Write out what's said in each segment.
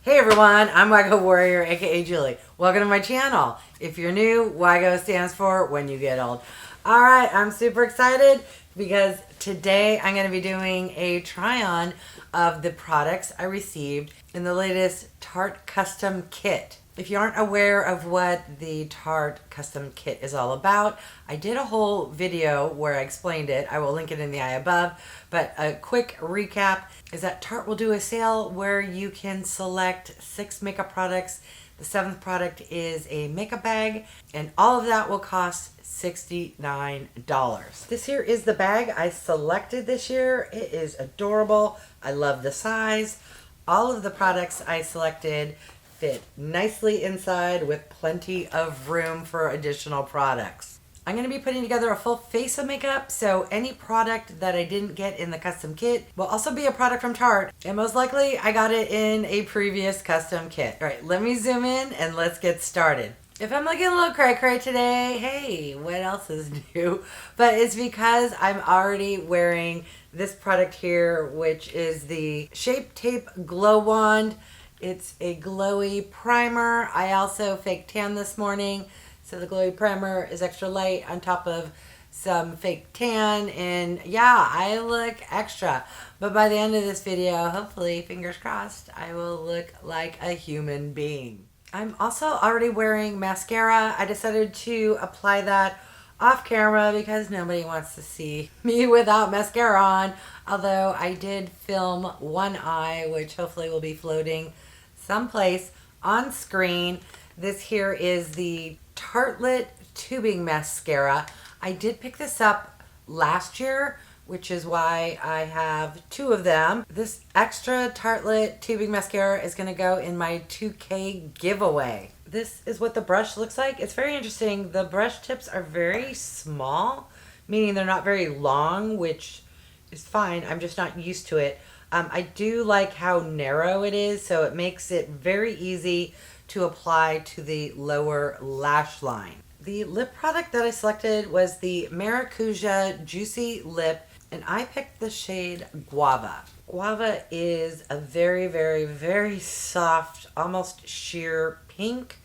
Hey everyone, I'm wygowarrior, aka Julie. Welcome to my channel. If you're new, Wygo stands for when you get old. Alright, I'm super excited because today I'm going to be doing a try-on of the products I received in the latest Tarte custom kit. If you aren't aware of what the Tarte custom kit is all about, I did a whole video where I explained it. I will link it in the eye above. But a quick recap is that Tarte will do a sale where you can select 6 makeup products. The 7th product is a makeup bag, and all of that will cost $69. This here is the bag I selected this year. It is adorable. I love the size. All of the products I selected fit nicely inside with plenty of room for additional products. I'm going to be putting together a full face of makeup, so any product that I didn't get in the custom kit will also be a product from Tarte, and most likely I got it in a previous custom kit. Alright, let me zoom in and let's get started. If I'm looking a little cray-cray today, hey, what else is new? But it's because I'm already wearing this product here, which is the Shape Tape Glow Wand. It's a glowy primer. I also fake tan this morning, so the glowy primer is extra light on top of some fake tan, and yeah, I look extra. But by the end of this video, hopefully, fingers crossed, I will look like a human being. I'm also already wearing mascara. I decided to apply that off camera because nobody wants to see me without mascara on, although I did film one eye, which hopefully will be floating someplace on screen. This here is the Tartelette tubing mascara. I did pick this up last year, which is why I have 2 of them. This extra Tartelette tubing mascara is going to go in my 2K giveaway. This is what the brush looks like. It's very interesting. The brush tips are very small, meaning they're not very long, which is fine. I'm just not used to it. I do like how narrow it is, so it makes it very easy to apply to the lower lash line. The lip product that I selected was the Maracuja Juicy Lip, and I picked the shade Guava. Guava is a very, very, very soft, almost sheer pink.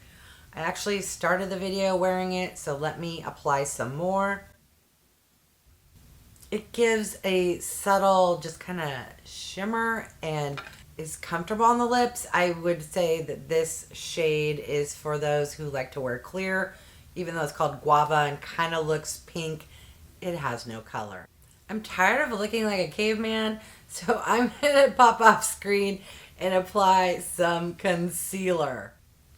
I actually started the video wearing it, so let me apply some more. It gives a subtle, just kind of shimmer and is comfortable on the lips. I would say that this shade is for those who like to wear clear. Even though it's called Guava and kind of looks pink, it has no color. I'm tired of looking like a caveman, so I'm going to pop off screen and apply some concealer.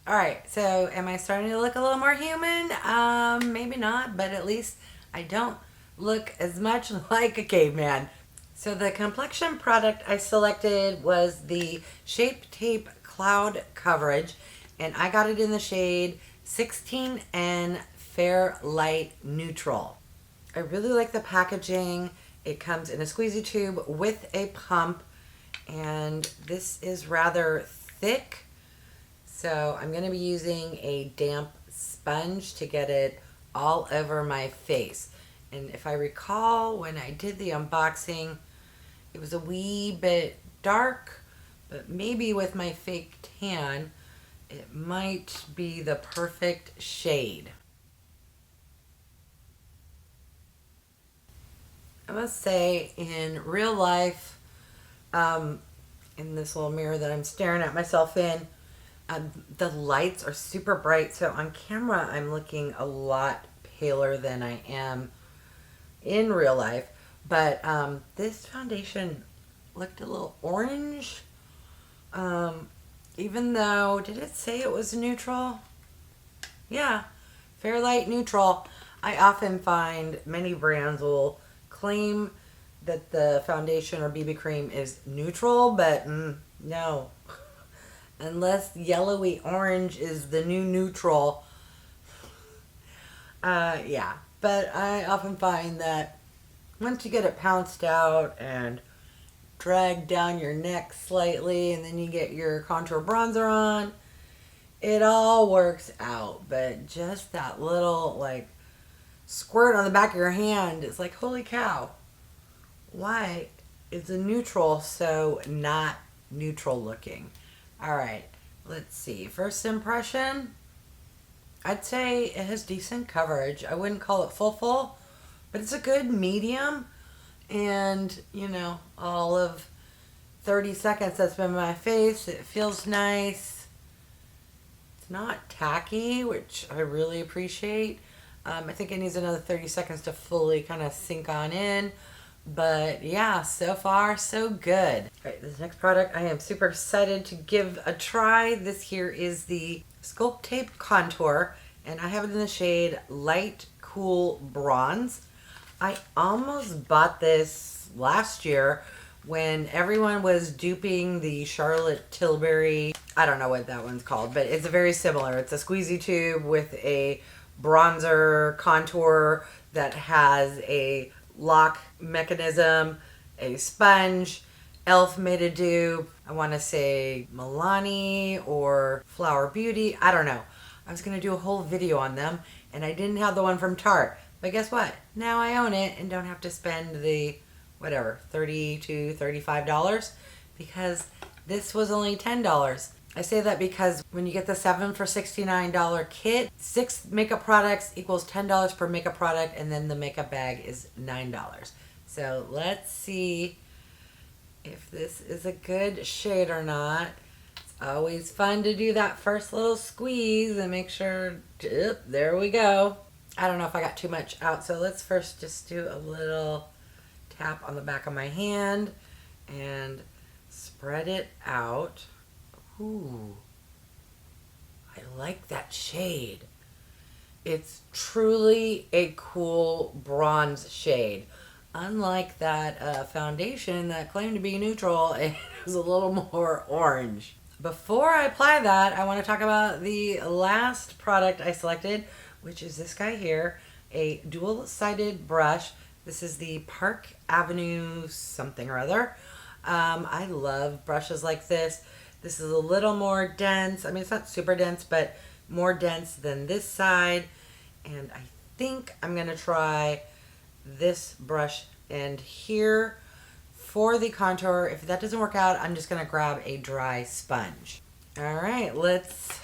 Alright, so am I starting to look a little more human? Maybe not, but at least I don't look as much like a caveman. So the complexion product I selected was the Shape Tape Cloud Coverage, and I got it in the shade 16 and Fair Light Neutral. I really like the packaging. It comes in a squeezy tube with a pump, and this is rather thick, so I'm going to be using a damp sponge to get it all over my face. And if I recall, when I did the unboxing, it was a wee bit dark, but maybe with my fake tan, it might be the perfect shade. I must say, in real life, in this little mirror that I'm staring at myself in, the lights are super bright, so on camera I'm looking a lot paler than I am in real life. But this foundation looked a little orange, even though, did it say it was neutral? Yeah, Fair Light Neutral. I often find many brands will claim that the foundation or BB cream is neutral, but no. Unless yellowy orange is the new neutral. Yeah, but I often find that once you get it pounced out and dragged down your neck slightly, and then you get your contour bronzer on, it all works out. But just that little like squirt on the back of your hand, it's like, holy cow, why is the neutral so not neutral looking? All right, let's see. First impression, I'd say it has decent coverage. I wouldn't call it full, but it's a good medium. And, you know, all of 30 seconds that's been in my face, it feels nice. It's not tacky, which I really appreciate. I think it needs another 30 seconds to fully kind of sink on in. But yeah, so far, so good. All right, this next product I am super excited to give a try. This here is the Sculpt Tape Contour, and I have it in the shade Light Cool Bronze. I almost bought this last year when everyone was duping the Charlotte Tilbury. I don't know what that one's called, but it's very similar. It's a squeezy tube with a bronzer contour that has a lock mechanism, a sponge. Elf made a dupe. I want to say Milani or Flower Beauty. I don't know. I was going to do a whole video on them, and I didn't have the one from Tarte. But guess what? Now I own it and don't have to spend the, whatever, $30 to $35 because this was only $10. I say that because when you get the 7 for $69 kit, 6 makeup products equals $10 per makeup product, and then the makeup bag is $9. So let's see if this is a good shade or not. It's always fun to do that first little squeeze and make sure, there we go. I don't know if I got too much out, so let's first just do a little tap on the back of my hand and spread it out. Ooh, I like that shade. It's truly a cool bronze shade. Unlike that foundation that claimed to be neutral, it was a little more orange. Before I apply that, I want to talk about the last product I selected, which is this guy here, a dual-sided brush. This is the Park Avenue something or other. I love brushes like this. This is a little more dense. I mean, it's not super dense, but more dense than this side. And I think I'm going to try this brush end here for the contour. If that doesn't work out, I'm just going to grab a dry sponge. All right, let's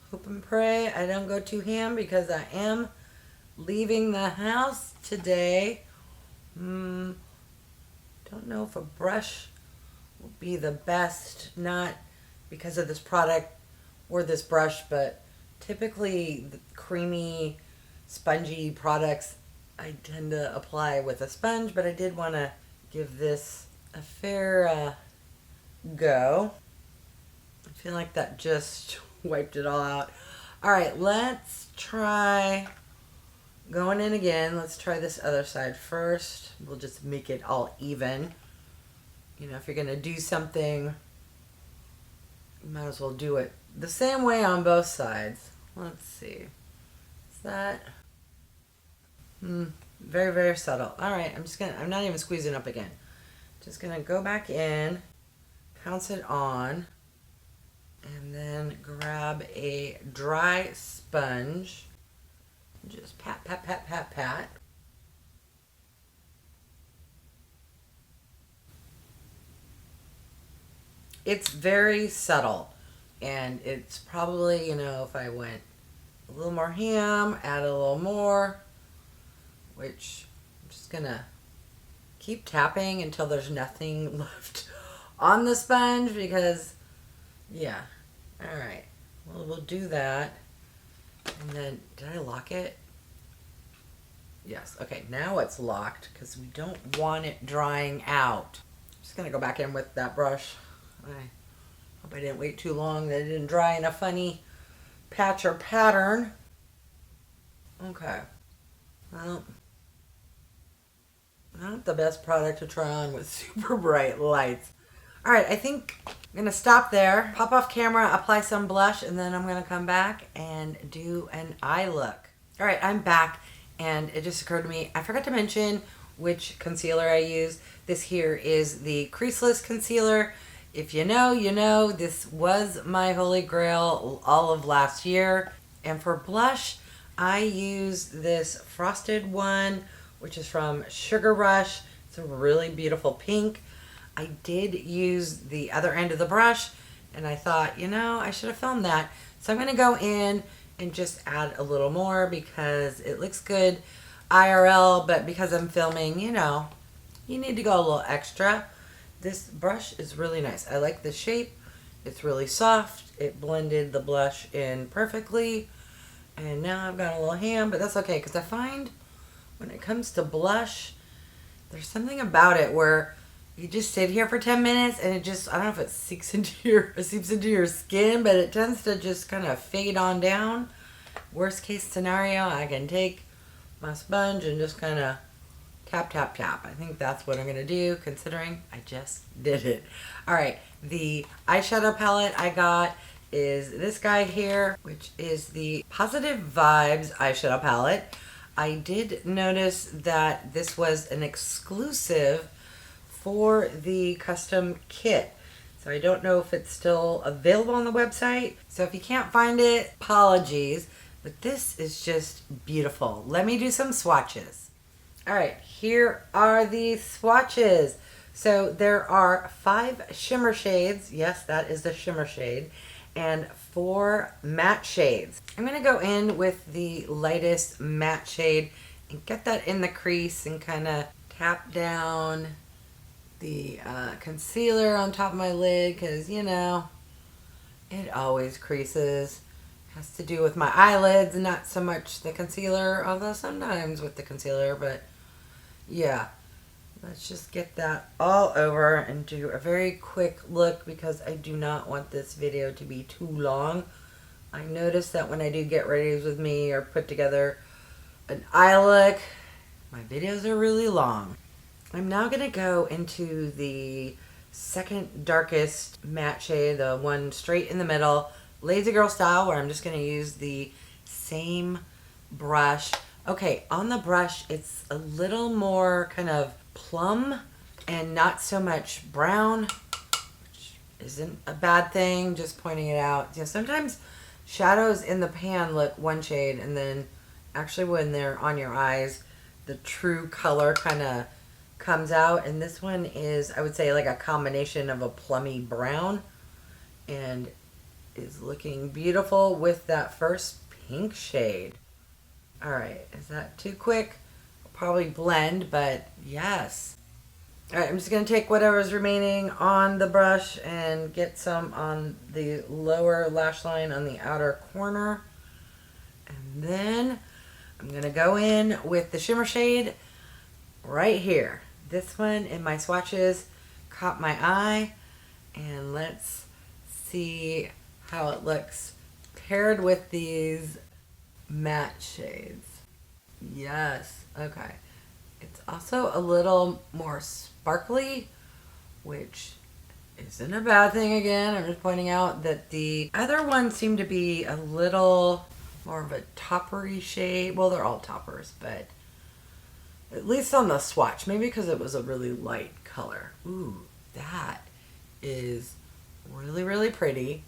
hope and pray I don't go too ham because I am leaving the house today. Don't know if a brush will be the best, not because of this product or this brush, but typically the creamy, spongy products I tend to apply with a sponge, but I did want to give this a fair go. I feel like that just wiped it all out. All right, let's try going in again. Let's try this other side first. We'll just make it all even. You know, if you're going to do something, you might as well do it the same way on both sides. Let's see. Is that... very, very subtle. All right, I'm not even squeezing up again. Just going to go back in, pounce it on, and then grab a dry sponge. Just pat, pat, pat, pat, pat. It's very subtle, and it's probably, you know, if I went a little more ham, add a little more, which I'm just gonna keep tapping until there's nothing left on the sponge because, yeah. All right, well, we'll do that. And then, did I lock it? Yes, okay, now it's locked because we don't want it drying out. I'm just gonna go back in with that brush. I hope I didn't wait too long, that it didn't dry in a funny patch or pattern. Okay, well, not the best product to try on with super bright lights. All right, I think I'm gonna stop there, pop off camera, apply some blush, and then I'm gonna come back and do an eye look. All right, I'm back, and it just occurred to me, I forgot to mention which concealer I use. This here is the creaseless concealer. If you know, you know. This was my holy grail all of last year. And for blush, I use this frosted one, which is from Sugar Rush. It's a really beautiful pink. I did use the other end of the brush And I thought, you know, I should have filmed that. So I'm going to go in and just add a little more because it looks good IRL, but because I'm filming, you know, you need to go a little extra. This brush is really nice. I like the shape. It's really soft. It blended the blush in perfectly. And now I've got a little hand, but that's okay because I find when it comes to blush, there's something about it where you just sit here for 10 minutes and it just, I don't know if it seeps into your skin, but it tends to just kind of fade on down. Worst case scenario, I can take my sponge and just kind of tap, tap, tap. I think that's what I'm going to do, considering I just did it. All right, the eyeshadow palette I got is this guy here, which is the Positive Vibes eyeshadow palette. I did notice that this was an exclusive for the custom kit. So I don't know if it's still available on the website. So if you can't find it, apologies. But this is just beautiful. Let me do some swatches. All right, here are the swatches. So there are 5 shimmer shades. Yes, that is the shimmer shade. And 4 matte shades. I'm going to go in with the lightest matte shade and get that in the crease and kind of tap down the concealer on top of my lid because, you know, it always creases. Has to do with my eyelids and not so much the concealer, although sometimes with the concealer, but yeah. Let's just get that all over and do a very quick look because I do not want this video to be too long. I notice that when I do get readies with me or put together an eye look, my videos are really long. I'm now going to go into the second darkest matte shade, the one straight in the middle, Lazy Girl style, where I'm just going to use the same brush. Okay, on the brush, it's a little more kind of plum and not so much brown, which isn't a bad thing, just pointing it out. You know, sometimes shadows in the pan look one shade, and then actually when they're on your eyes, the true color kind of comes out. And this one is, I would say, like a combination of a plummy brown and is looking beautiful with that first pink shade. All right, is that too quick? Probably blend, but yes. All right, I'm just going to take whatever's remaining on the brush and get some on the lower lash line on the outer corner. And then I'm going to go in with the shimmer shade right here. This one in my swatches caught my eye, and let's see how it looks paired with these matte shades. Yes, okay. It's also a little more sparkly, which isn't a bad thing again. I'm just pointing out that the other ones seem to be a little more of a toppery shade. Well, they're all toppers, but at least on the swatch, maybe because it was a really light color. Ooh, that is really, really pretty.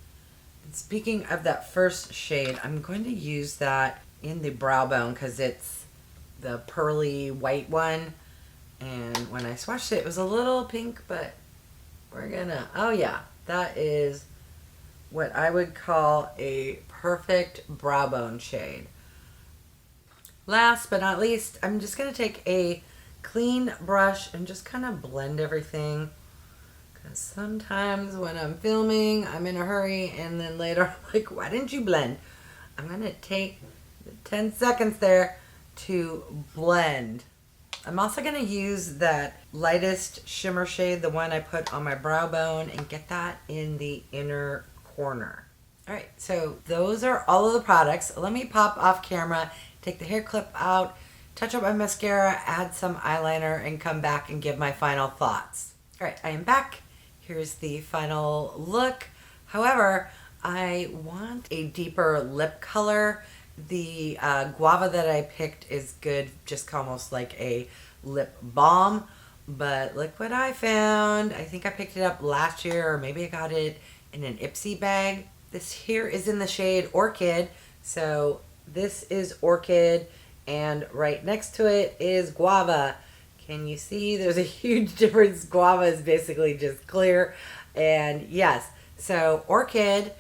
And speaking of that first shade, I'm going to use that in the brow bone because it's the pearly white one. And when I swatched it, it was a little pink, but we're gonna, oh yeah, that is what I would call a perfect brow bone shade. Last but not least, I'm just going to take a clean brush and just kind of blend everything. Because sometimes when I'm filming, I'm in a hurry, and then later I'm like, why didn't you blend? I'm going to take the 10 seconds there to blend. I'm also going to use that lightest shimmer shade, the one I put on my brow bone, and get that in the inner corner. All right, so those are all of the products. Let me pop off camera, take the hair clip out, touch up my mascara, add some eyeliner, and come back and give my final thoughts. All right, I am back. Here's the final look. However, I want a deeper lip color. The guava that I picked is good, just almost like a lip balm. But look what I found. I think I picked it up last year, or maybe I got it in an Ipsy bag. This here is in the shade Orchid. So this is Orchid, and right next to it is Guava. Can you see there's a huge difference? Guava is basically just clear. And yes, So Orchid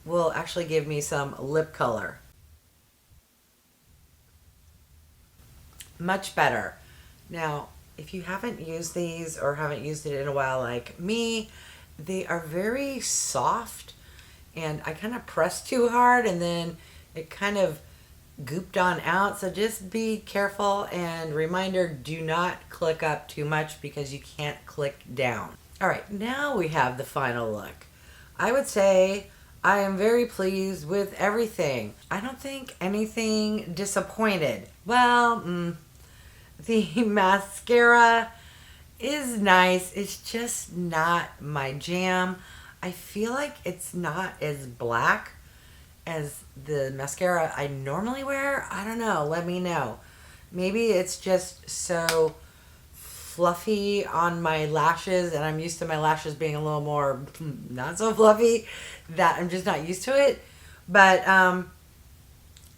will actually give me some lip color. Much better. Now, if you haven't used these or haven't used it in a while like me, they are very soft, and I kind of pressed too hard and then it kind of gooped on out. So just be careful, and reminder, do not click up too much because you can't click down. All right, now we have the final look. I would say I am very pleased with everything. I don't think anything disappointed. Well, the mascara is nice. It's just not my jam. I feel like it's not as black as the mascara I normally wear. I don't know. Let me know. Maybe it's just so fluffy on my lashes, and I'm used to my lashes being a little more not so fluffy, that I'm just not used to it. But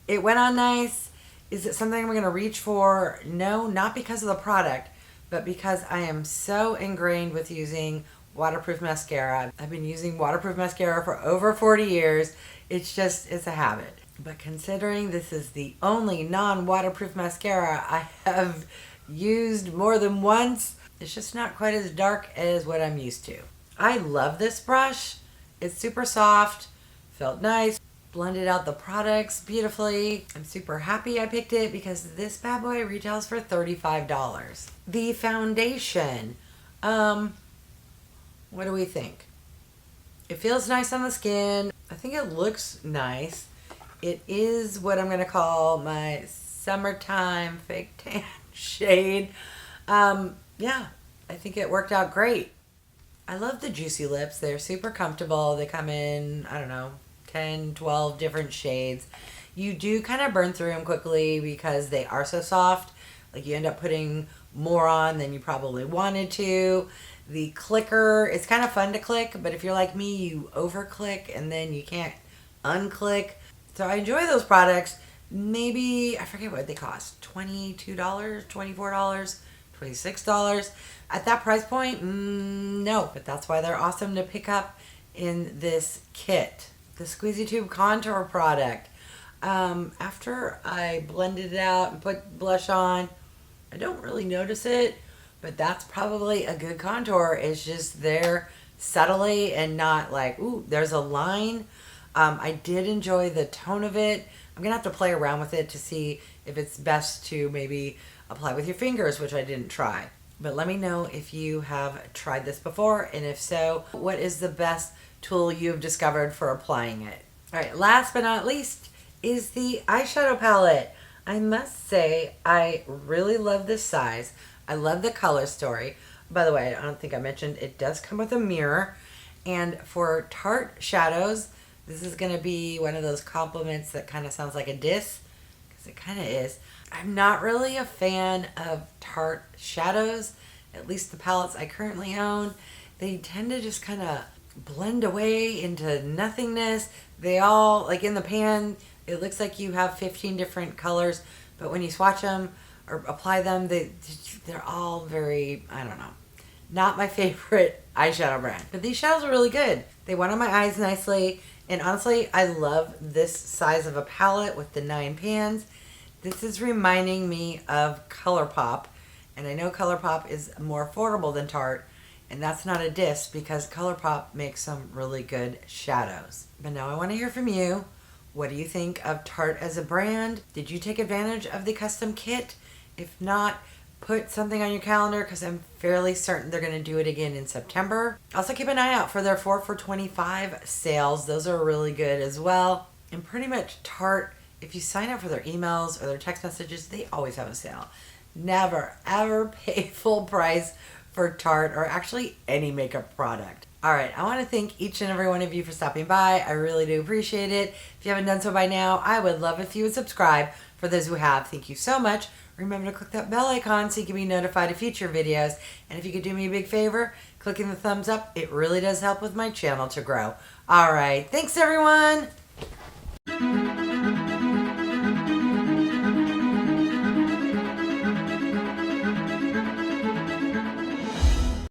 it went on nice. Is it something I'm going to reach for? No, not because of the product, but because I am so ingrained with using waterproof mascara. I've been using waterproof mascara for over 40 years. It's a habit. But considering this is the only non-waterproof mascara I have used more than once, it's just not quite as dark as what I'm used to. I love this brush. It's super soft, felt nice, blended out the products beautifully. I'm super happy I picked it because this bad boy retails for $35. The foundation, what do we think? It feels nice on the skin. I think it looks nice. It is what I'm going to call my summertime fake tan shade. Yeah, I think it worked out great. I love the Juicy Lips. They're super comfortable. They come in, I don't know, 10, 12 different shades. You do kind of burn through them quickly because they are so soft. Like, you end up putting more on than you probably wanted to. The clicker, it's kind of fun to click, but if you're like me, you over click and then you can't unclick. So I enjoy those products. Maybe, I forget what they cost, $22, $24, $26. At that price point, no, but that's why they're awesome to pick up in this kit. The Squeezy Tube Contour product. After I blended it out and put blush on, I don't really notice it, but that's probably a good contour. It's just there subtly and not like, ooh, there's a line. I did enjoy the tone of it. I'm going to have to play around with it to see if it's best to maybe apply with your fingers, which I didn't try. But let me know if you have tried this before, and if so, what is the best tool you've discovered for applying it. All right, last but not least is the eyeshadow palette. I must say, I really love this size. I love the color story. By the way, I don't think I mentioned, it does come with a mirror. And for Tarte shadows, this is going to be one of those compliments that kind of sounds like a diss, because it kind of is. I'm not really a fan of Tarte shadows, at least the palettes I currently own. They tend to just kind of blend away into nothingness. They all, like in the pan, it looks like you have 15 different colors, but when you swatch them or apply them, they're all very, I don't know, not my favorite eyeshadow brand. But these shadows are really good. They went on my eyes nicely, and honestly, I love this size of a palette with the 9 pans. This is reminding me of ColourPop, and I know ColourPop is more affordable than Tarte, and that's not a diss because ColourPop makes some really good shadows. But now I want to hear from you. What do you think of Tarte as a brand? Did you take advantage of the custom kit? If not, put something on your calendar because I'm fairly certain they're going to do it again in September. Also keep an eye out for their 4 for $25 sales. Those are really good as well. And pretty much Tarte, if you sign up for their emails or their text messages, they always have a sale. Never, ever pay full price for Tarte or actually any makeup product. All right, I want to thank each and every one of you for stopping by. I really do appreciate it. If you haven't done so by now, I would love if you would subscribe. For those who have, thank you so much. Remember to click that bell icon so you can be notified of future videos. And if you could do me a big favor, clicking the thumbs up, it really does help with my channel to grow. All right, thanks everyone.